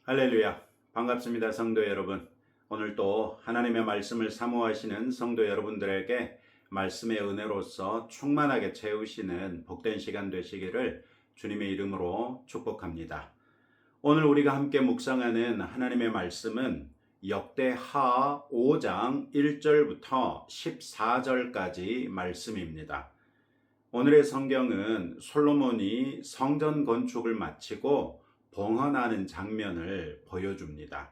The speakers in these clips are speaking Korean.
할렐루야. 반갑습니다, 성도 여러분. 오늘 또 하나님의 말씀을 사모하시는 성도 여러분들에게 말씀의 은혜로서 충만하게 채우시는 복된 시간 되시기를 주님의 이름으로 축복합니다. 오늘 우리가 함께 묵상하는 하나님의 말씀은 역대하 5장 1절부터 14절까지 말씀입니다. 오늘의 성경은 솔로몬이 성전 건축을 마치고 봉헌하는 장면을 보여줍니다.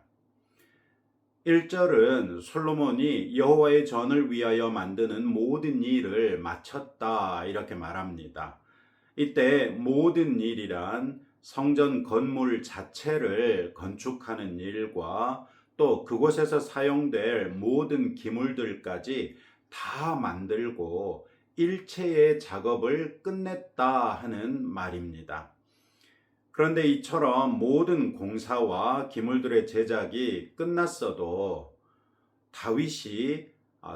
1절은 솔로몬이 여호와의 전을 위하여 만드는 모든 일을 마쳤다 이렇게 말합니다. 이때 모든 일이란 성전 건물 자체를 건축하는 일과 또 그곳에서 사용될 모든 기물들까지 다 만들고 일체의 작업을 끝냈다 하는 말입니다. 그런데 이처럼 모든 공사와 기물들의 제작이 끝났어도 다윗이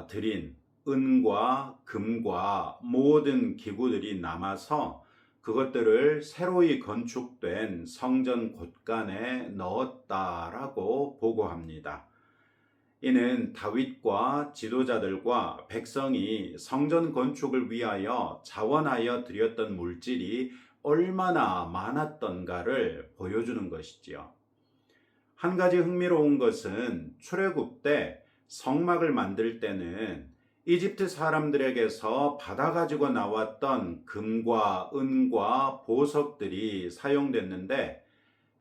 드린 은과 금과 모든 기구들이 남아서 그것들을 새로이 건축된 성전 곳간에 넣었다라고 보고합니다. 이는 다윗과 지도자들과 백성이 성전 건축을 위하여 자원하여 드렸던 물질이 얼마나 많았던가를 보여주는 것이지요. 한 가지 흥미로운 것은 출애굽 때 성막을 만들 때는 이집트 사람들에게서 받아가지고 나왔던 금과 은과 보석들이 사용됐는데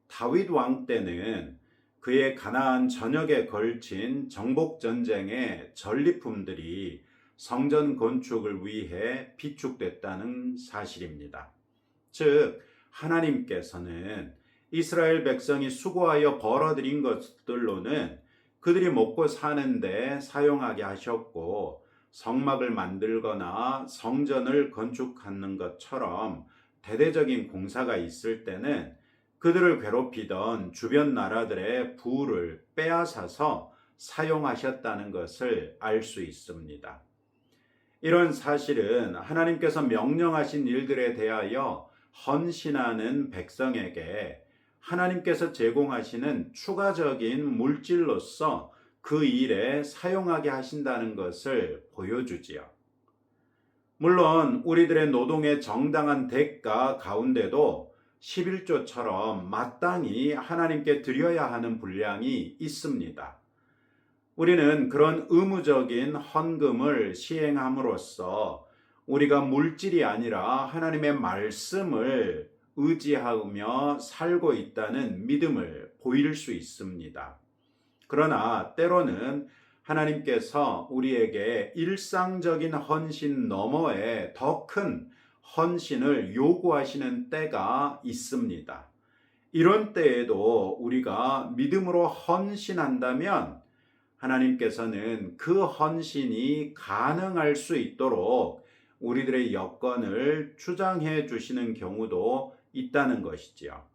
다윗 왕 때는 그의 가나안 전역에 걸친 정복 전쟁의 전리품들이 성전 건축을 위해 비축됐다는 사실입니다. 즉 하나님께서는 이스라엘 백성이 수고하여 벌어들인 것들로는 그들이 먹고 사는데 사용하게 하셨고 성막을 만들거나 성전을 건축하는 것처럼 대대적인 공사가 있을 때는 그들을 괴롭히던 주변 나라들의 부를 빼앗아서 사용하셨다는 것을 알 수 있습니다. 이런 사실은 하나님께서 명령하신 일들에 대하여 헌신하는 백성에게 하나님께서 제공하시는 추가적인 물질로서 그 일에 사용하게 하신다는 것을 보여주지요. 물론 우리들의 노동의 정당한 대가 가운데도 11조처럼 마땅히 하나님께 드려야 하는 분량이 있습니다. 우리는 그런 의무적인 헌금을 시행함으로써 우리가 물질이 아니라 하나님의 말씀을 의지하며 살고 있다는 믿음을 보일 수 있습니다. 그러나 때로는 하나님께서 우리에게 일상적인 헌신 너머에 더 큰 헌신을 요구하시는 때가 있습니다. 이런 때에도 우리가 믿음으로 헌신한다면 하나님께서는 그 헌신이 가능할 수 있도록 우리들의 여건을 주장해 주시는 경우도 있다는 것이지요.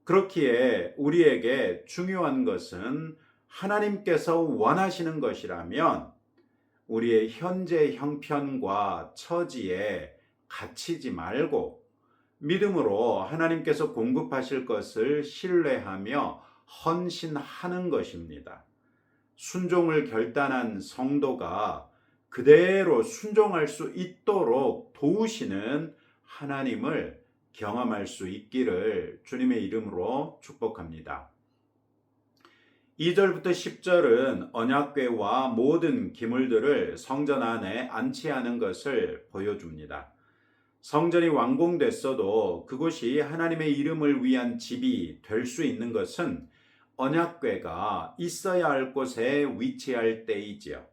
그렇기에 우리에게 중요한 것은 하나님께서 원하시는 것이라면 우리의 현재 형편과 처지에 갇히지 말고 믿음으로 하나님께서 공급하실 것을 신뢰하며 헌신하는 것입니다. 순종을 결단한 성도가 그대로 순종할 수 있도록 도우시는 하나님을 경험할 수 있기를 주님의 이름으로 축복합니다. 2절부터 10절은 언약궤와 모든 기물들을 성전 안에 안치하는 것을 보여줍니다. 성전이 완공됐어도 그곳이 하나님의 이름을 위한 집이 될 수 있는 것은 언약궤가 있어야 할 곳에 위치할 때이지요.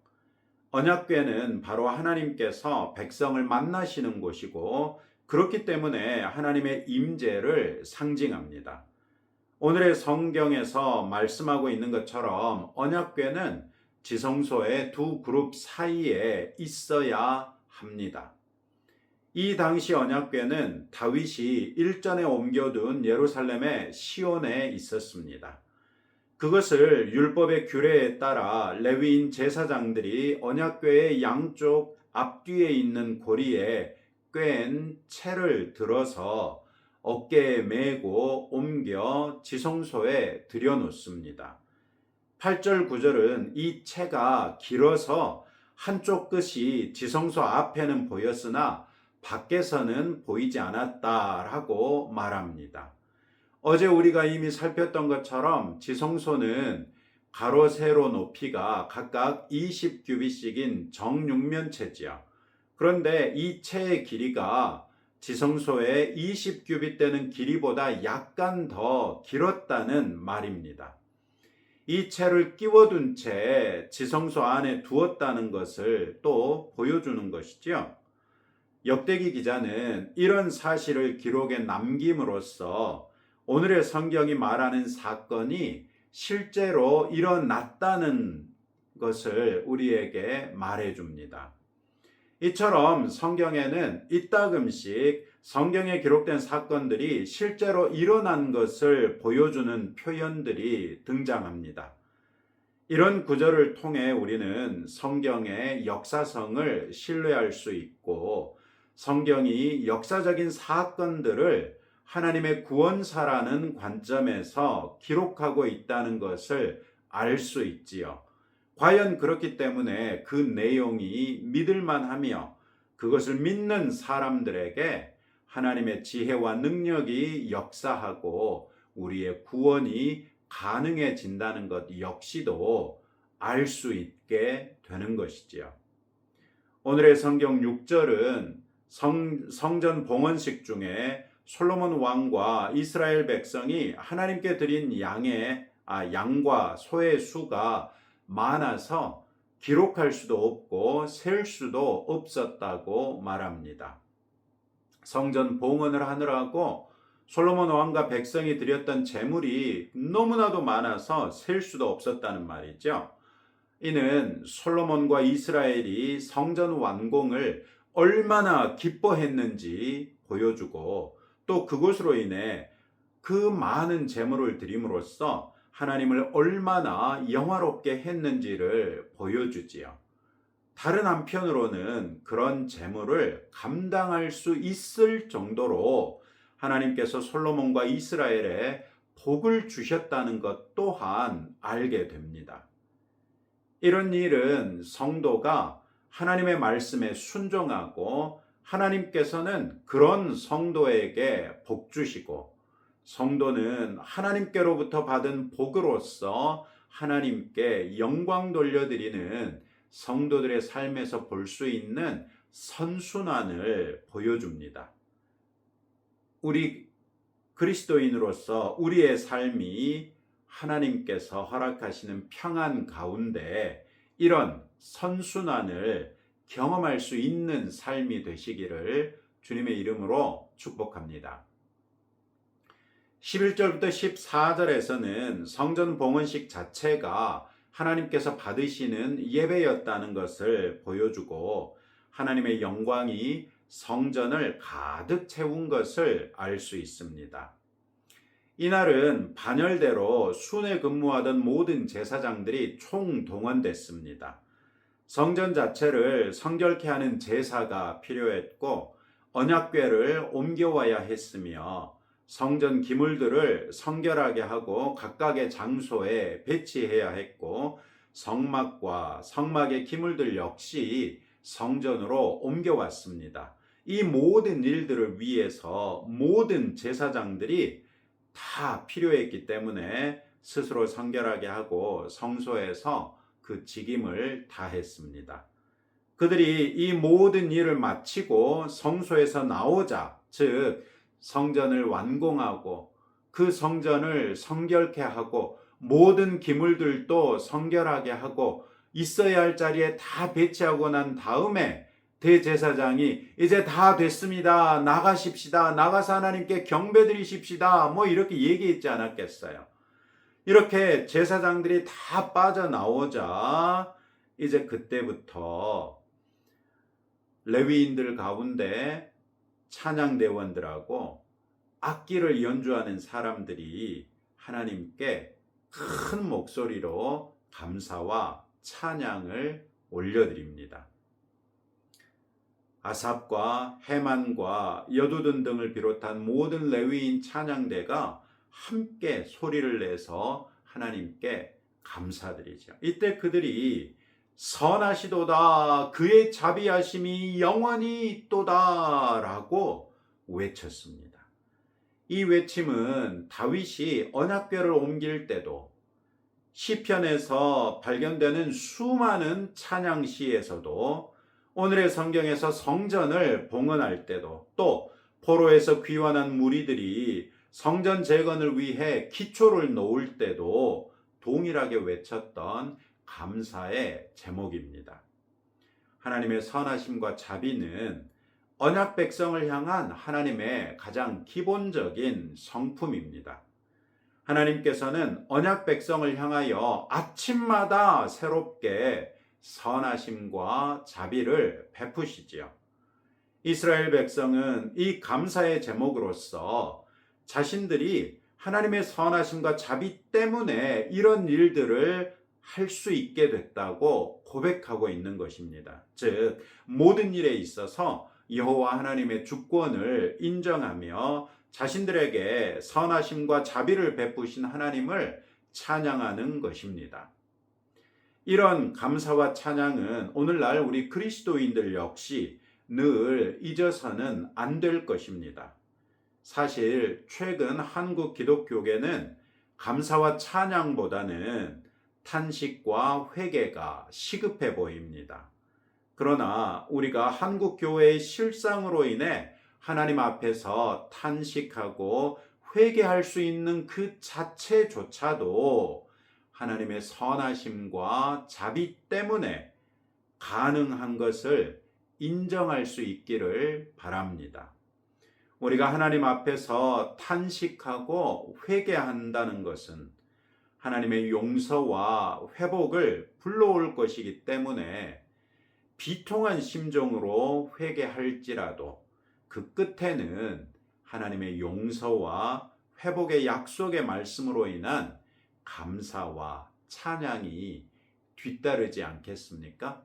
언약궤는 바로 하나님께서 백성을 만나시는 곳이고 그렇기 때문에 하나님의 임재를 상징합니다. 오늘의 성경에서 말씀하고 있는 것처럼 언약궤는 지성소의 두 그룹 사이에 있어야 합니다. 이 당시 언약궤는 다윗이 일전에 옮겨둔 예루살렘의 시온에 있었습니다. 그것을 율법의 규례에 따라 레위인 제사장들이 언약궤의 양쪽 앞뒤에 있는 고리에 꿰은 채를 들어서 어깨에 메고 옮겨 지성소에 들여놓습니다. 8절 9절은 이 채가 길어서 한쪽 끝이 지성소 앞에는 보였으나 밖에서는 보이지 않았다라고 말합니다. 어제 우리가 이미 살폈던 것처럼 지성소는 가로 세로 높이가 각각 20규빗씩인 정육면체지요. 그런데 이 채의 길이가 지성소의 20규빗 되는 길이보다 약간 더 길었다는 말입니다. 이 채를 끼워둔 채 지성소 안에 두었다는 것을 또 보여주는 것이죠. 역대기 기자는 이런 사실을 기록에 남김으로써 오늘의 성경이 말하는 사건이 실제로 일어났다는 것을 우리에게 말해줍니다. 이처럼 성경에는 이따금씩 성경에 기록된 사건들이 실제로 일어난 것을 보여주는 표현들이 등장합니다. 이런 구절을 통해 우리는 성경의 역사성을 신뢰할 수 있고 성경이 역사적인 사건들을 하나님의 구원사라는 관점에서 기록하고 있다는 것을 알 수 있지요. 과연 그렇기 때문에 그 내용이 믿을만하며 그것을 믿는 사람들에게 하나님의 지혜와 능력이 역사하고 우리의 구원이 가능해진다는 것 역시도 알 수 있게 되는 것이지요. 오늘의 성경 6절은 성전 봉헌식 중에 솔로몬 왕과 이스라엘 백성이 하나님께 드린 양과 소의 수가 많아서 기록할 수도 없고 셀 수도 없었다고 말합니다. 성전 봉헌을 하느라고 솔로몬 왕과 백성이 드렸던 제물이 너무나도 많아서 셀 수도 없었다는 말이죠. 이는 솔로몬과 이스라엘이 성전 완공을 얼마나 기뻐했는지 보여주고 또 그것으로 인해 그 많은 제물을 드림으로써 하나님을 얼마나 영화롭게 했는지를 보여주지요. 다른 한편으로는 그런 제물을 감당할 수 있을 정도로 하나님께서 솔로몬과 이스라엘에 복을 주셨다는 것 또한 알게 됩니다. 이런 일은 성도가 하나님의 말씀에 순종하고 하나님께서는 그런 성도에게 복 주시고 성도는 하나님께로부터 받은 복으로서 하나님께 영광 돌려드리는 성도들의 삶에서 볼 수 있는 선순환을 보여줍니다. 우리 그리스도인으로서 우리의 삶이 하나님께서 허락하시는 평안 가운데 이런 선순환을 경험할 수 있는 삶이 되시기를 주님의 이름으로 축복합니다. 11절부터 14절에서는 성전 봉헌식 자체가 하나님께서 받으시는 예배였다는 것을 보여주고 하나님의 영광이 성전을 가득 채운 것을 알 수 있습니다. 이날은 반열대로 순회 근무하던 모든 제사장들이 총동원됐습니다. 성전 자체를 성결케 하는 제사가 필요했고 언약궤를 옮겨와야 했으며 성전 기물들을 성결하게 하고 각각의 장소에 배치해야 했고 성막과 성막의 기물들 역시 성전으로 옮겨왔습니다. 이 모든 일들을 위해서 모든 제사장들이 다 필요했기 때문에 스스로 성결하게 하고 성소에서 그 직임을 다했습니다. 그들이 이 모든 일을 마치고 성소에서 나오자, 즉 성전을 완공하고 그 성전을 성결케 하고 모든 기물들도 성결하게 하고 있어야 할 자리에 다 배치하고 난 다음에 대제사장이 이제 다 됐습니다. 나가십시다. 나가서 하나님께 경배드리십시다. 이렇게 얘기했지 않았겠어요. 이렇게 제사장들이 다 빠져나오자 이제 그때부터 레위인들 가운데 찬양대원들하고 악기를 연주하는 사람들이 하나님께 큰 목소리로 감사와 찬양을 올려드립니다. 아삽과 헤만과 여두둔 등을 비롯한 모든 레위인 찬양대가 함께 소리를 내서 하나님께 감사드리죠. 이때 그들이 선하시도다 그의 자비하심이 영원히 있도다 라고 외쳤습니다. 이 외침은 다윗이 언약궤를 옮길 때도 시편에서 발견되는 수많은 찬양시에서도 오늘의 성경에서 성전을 봉헌할 때도 또 포로에서 귀환한 무리들이 성전 재건을 위해 기초를 놓을 때도 동일하게 외쳤던 감사의 제목입니다. 하나님의 선하심과 자비는 언약 백성을 향한 하나님의 가장 기본적인 성품입니다. 하나님께서는 언약 백성을 향하여 아침마다 새롭게 선하심과 자비를 베푸시지요. 이스라엘 백성은 이 감사의 제목으로서 자신들이 하나님의 선하심과 자비 때문에 이런 일들을 할 수 있게 됐다고 고백하고 있는 것입니다. 즉 모든 일에 있어서 여호와 하나님의 주권을 인정하며 자신들에게 선하심과 자비를 베푸신 하나님을 찬양하는 것입니다. 이런 감사와 찬양은 오늘날 우리 그리스도인들 역시 늘 잊어서는 안 될 것입니다. 사실 최근 한국 기독교계는 감사와 찬양보다는 탄식과 회개가 시급해 보입니다. 그러나 우리가 한국 교회의 실상으로 인해 하나님 앞에서 탄식하고 회개할 수 있는 그 자체조차도 하나님의 선하심과 자비 때문에 가능한 것을 인정할 수 있기를 바랍니다. 우리가 하나님 앞에서 탄식하고 회개한다는 것은 하나님의 용서와 회복을 불러올 것이기 때문에 비통한 심정으로 회개할지라도 그 끝에는 하나님의 용서와 회복의 약속의 말씀으로 인한 감사와 찬양이 뒤따르지 않겠습니까?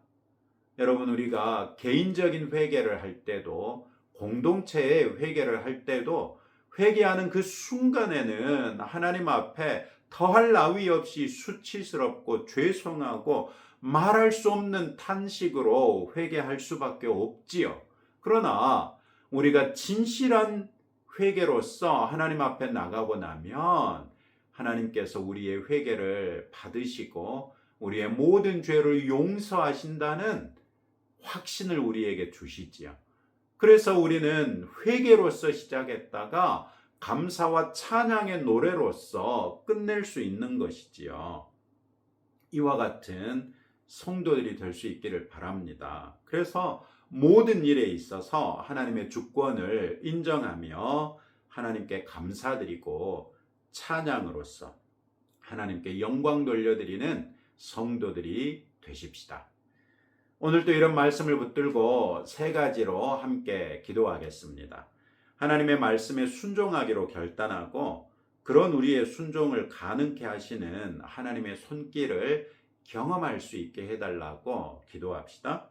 여러분, 우리가 개인적인 회개를 할 때도 공동체의 회개를 할 때도 회개하는 그 순간에는 하나님 앞에 더할 나위 없이 수치스럽고 죄송하고 말할 수 없는 탄식으로 회개할 수밖에 없지요. 그러나 우리가 진실한 회개로서 하나님 앞에 나가고 나면 하나님께서 우리의 회개를 받으시고 우리의 모든 죄를 용서하신다는 확신을 우리에게 주시지요. 그래서 우리는 회개로서 시작했다가 감사와 찬양의 노래로서 끝낼 수 있는 것이지요. 이와 같은 성도들이 될 수 있기를 바랍니다. 그래서 모든 일에 있어서 하나님의 주권을 인정하며 하나님께 감사드리고 찬양으로서 하나님께 영광 돌려드리는 성도들이 되십시다. 오늘도 이런 말씀을 붙들고 세 가지로 함께 기도하겠습니다. 하나님의 말씀에 순종하기로 결단하고 그런 우리의 순종을 가능케 하시는 하나님의 손길을 경험할 수 있게 해달라고 기도합시다.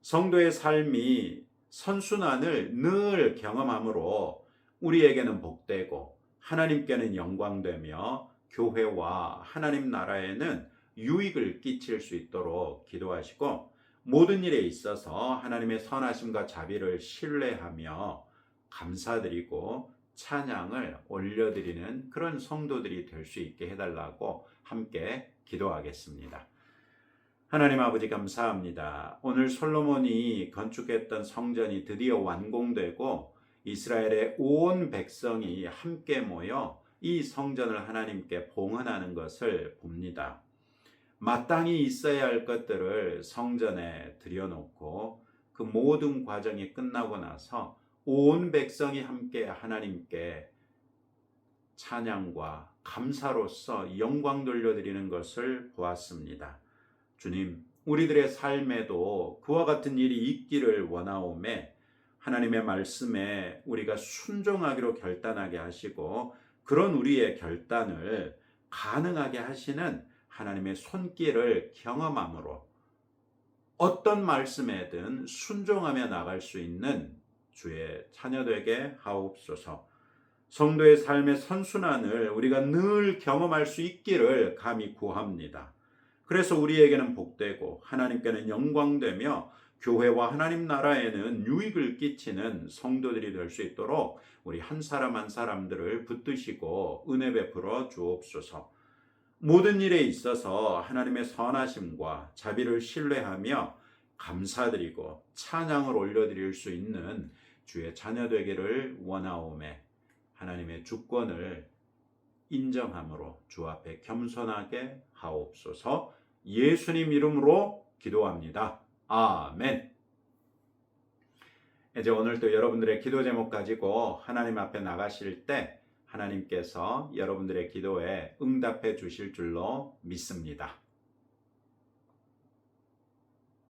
성도의 삶이 선순환을 늘 경험함으로 우리에게는 복되고 하나님께는 영광되며 교회와 하나님 나라에는 유익을 끼칠 수 있도록 기도하시고 모든 일에 있어서 하나님의 선하심과 자비를 신뢰하며 감사드리고 찬양을 올려드리는 그런 성도들이 될 수 있게 해달라고 함께 기도하겠습니다. 하나님 아버지 감사합니다. 오늘 솔로몬이 건축했던 성전이 드디어 완공되고 이스라엘의 온 백성이 함께 모여 이 성전을 하나님께 봉헌하는 것을 봅니다. 마땅히 있어야 할 것들을 성전에 들여놓고 그 모든 과정이 끝나고 나서 온 백성이 함께 하나님께 찬양과 감사로서 영광 돌려드리는 것을 보았습니다. 주님, 우리들의 삶에도 그와 같은 일이 있기를 원하오매 하나님의 말씀에 우리가 순종하기로 결단하게 하시고 그런 우리의 결단을 가능하게 하시는 하나님의 손길을 경험함으로 어떤 말씀에든 순종하며 나갈 수 있는 주의 자녀 되게 하옵소서. 성도의 삶의 선순환을 우리가 늘 경험할 수 있기를 감히 구합니다. 그래서 우리에게는 복되고 하나님께는 영광되며 교회와 하나님 나라에는 유익을 끼치는 성도들이 될 수 있도록 우리 한 사람 한 사람들을 붙드시고 은혜 베풀어 주옵소서. 모든 일에 있어서 하나님의 선하심과 자비를 신뢰하며 감사드리고 찬양을 올려드릴 수 있는 주의 자녀 되기를 원하오매 하나님의 주권을 인정함으로 주 앞에 겸손하게 하옵소서. 예수님 이름으로 기도합니다. 아멘. 이제 오늘 또 여러분들의 기도 제목 가지고 하나님 앞에 나가실 때 하나님께서 여러분들의 기도에 응답해 주실 줄로 믿습니다.